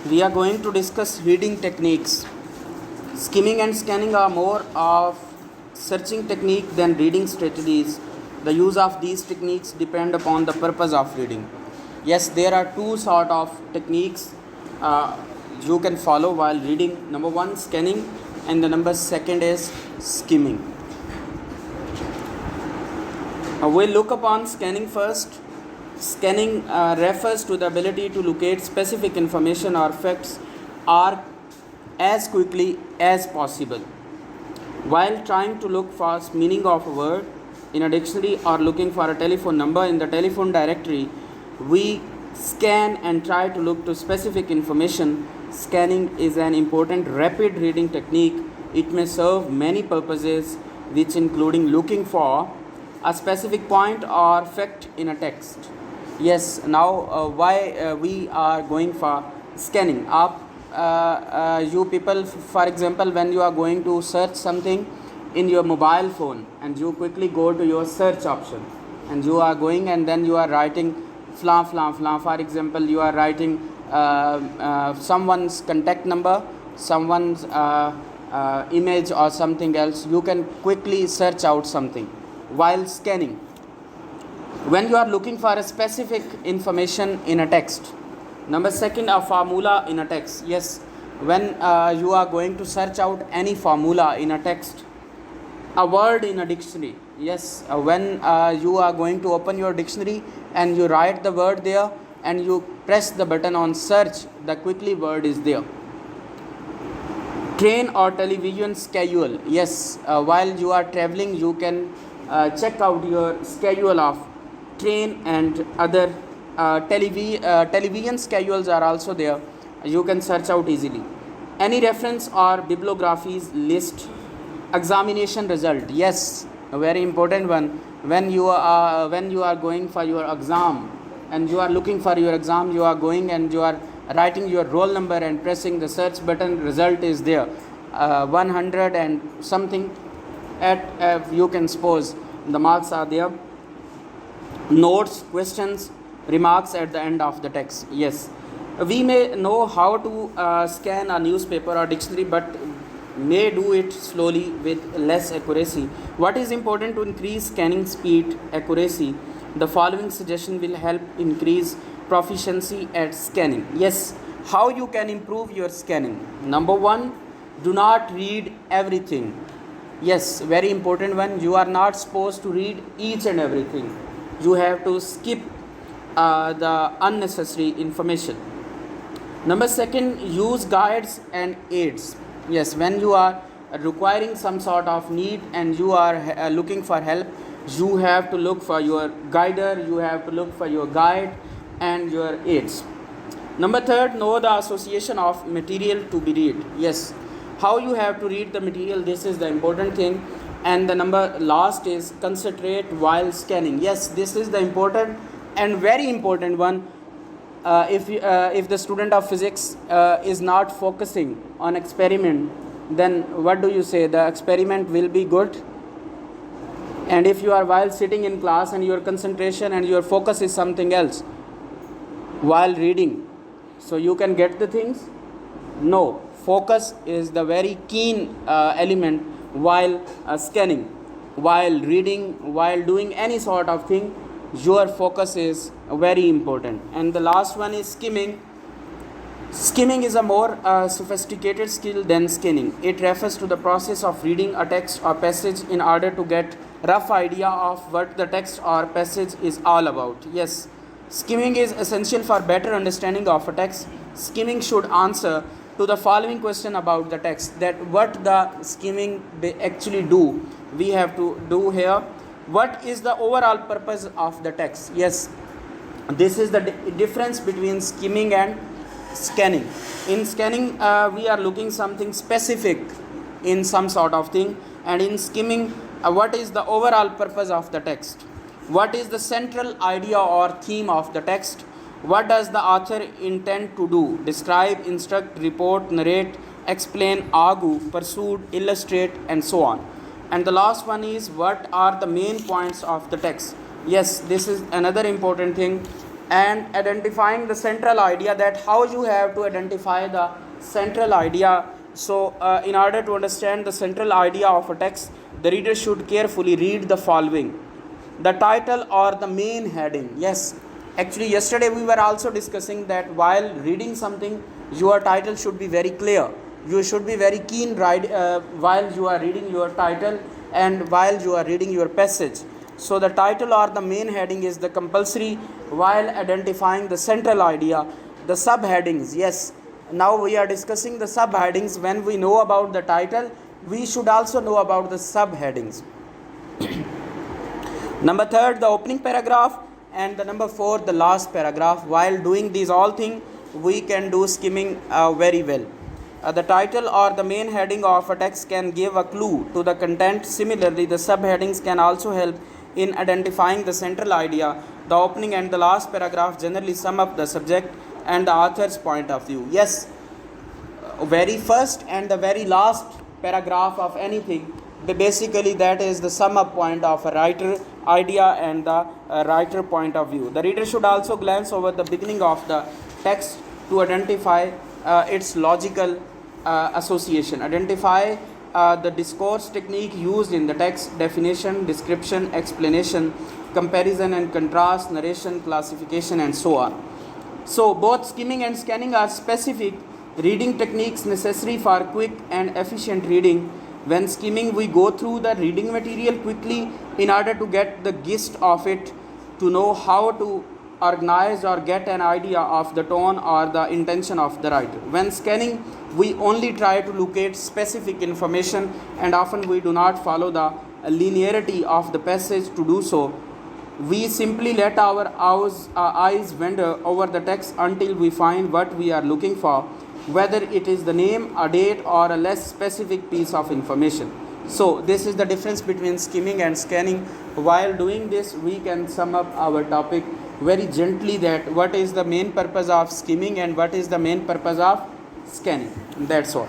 We are going to discuss reading techniques. Skimming and scanning are more of searching technique than reading strategies. The use of these techniques depend upon the purpose of reading. Yes, there are two sort of techniques uh, you can follow while reading. Number one, scanning, and the number second is skimming. We'll look upon scanning first. Scanning refers to the ability to locate specific information or facts or as quickly as possible. While trying to look for meaning of a word in a dictionary or looking for a telephone number in the telephone directory, we scan and try to look to specific information. Scanning is an important rapid reading technique. It may serve many purposes, which including looking for a specific point or fact in a text. Yes, now why we are going for scanning up you people, for example, when you are going to search something in your mobile phone and you quickly go to your search option and you are going and then you are writing flan flan flan, for example, you are writing someone's contact number, someone's image or something else. You can quickly search out something while scanning. When you are looking for a specific information in a text. Number second, a formula in a text. Yes, when you are going to search out any formula in a text, a word in a dictionary. Yes, when you are going to open your dictionary and you write the word there and you press the button on search, the quickly word is there. Train or television schedule. Yes, while you are traveling, you can check out your schedule of train and other television schedules are also there. You can search out easily. Any reference or bibliographies list. Examination result. Yes, a very important one. When you are going for your exam and you are looking for your exam, you are going and you are writing your roll number and pressing the search button. Result is there. 100 and something at you can suppose the marks are there. Notes, questions, remarks at the end of the text. Yes, we may know how to scan a newspaper or dictionary, but may do it slowly with less accuracy. What is important to increase scanning speed, accuracy? The following suggestion will help increase proficiency at scanning. Yes, how you can improve your scanning? Number one, do not read everything. Yes, very important one. You are not supposed to read each and everything. You have to skip the unnecessary information. Number second, use guides and aids. Yes, when you are requiring some sort of need and you are looking for help, you have to look for your guider, you have to look for your guide and your aids. Number third, know the association of material to be read. Yes, how you have to read the material, this is the important thing. And the number last is concentrate while scanning. Yes, this is the important and very important one. If the student of physics is not focusing on experiment, then what do you say? The experiment will be good. And if you are while sitting in class and your concentration and your focus is something else while reading, so you can get the things? No, focus is the very keen element while scanning, while reading, while doing any sort of thing. Your focus is very important. And the last one is skimming. Skimming is a more sophisticated skill than scanning. It refers to the process of reading a text or passage in order to get rough idea of what the text or passage is all about. Yes, skimming is essential for better understanding of a text. Skimming should answer to the following question about the text, that what the skimming actually do. We have to do here, what is the overall purpose of the text? Yes, this is the difference between skimming and scanning. In scanning we are looking something specific in some sort of thing, and in skimming what is the overall purpose of the text, what is the central idea or theme of the text, what does the author intend to do? Describe, instruct, report, narrate, explain, argue, pursue, illustrate, and so on. And the last one is what are the main points of the text? Yes, this is another important thing. and identifying the central idea, that how you have to identify the central idea. So in order to understand the central idea of a text, the reader should carefully read the following: the title or the main heading. Yes, actually yesterday we were also discussing that while reading something, your title should be very clear. You should be very keen while you are reading your title and while you are reading your passage. So the title or the main heading is the compulsory while identifying the central idea. The subheadings, yes, now we are discussing the subheadings. When we know about the title, we should also know about the subheadings. Number third, the opening paragraph, and the number four, the last paragraph. While doing these all things, we can do skimming very well. The title or the main heading of a text can give a clue to the content. Similarly, the subheadings can also help in identifying the central idea. The opening and the last paragraph generally sum up the subject and the author's point of view. Yes, very first and the very last paragraph of anything, basically that is the sum up point of a writer idea and the writer point of view. The reader should also glance over the beginning of the text to identify its logical association. Identify the discourse technique used in the text: definition, description, explanation, comparison and contrast, narration, classification, and so on. So both skimming and scanning are specific reading techniques necessary for quick and efficient reading. When skimming, we go through the reading material quickly in order to get the gist of it, to know how to organize or get an idea of the tone or the intention of the writer. When scanning, we only try to locate specific information, and often we do not follow the linearity of the passage to do so. We simply let our eyes wander over the text until we find what we are looking for, whether it is the name, a date, or a less specific piece of information. So this is the difference between skimming and scanning. While doing this, we can sum up our topic very gently, that what is the main purpose of skimming and what is the main purpose of scanning. That's all.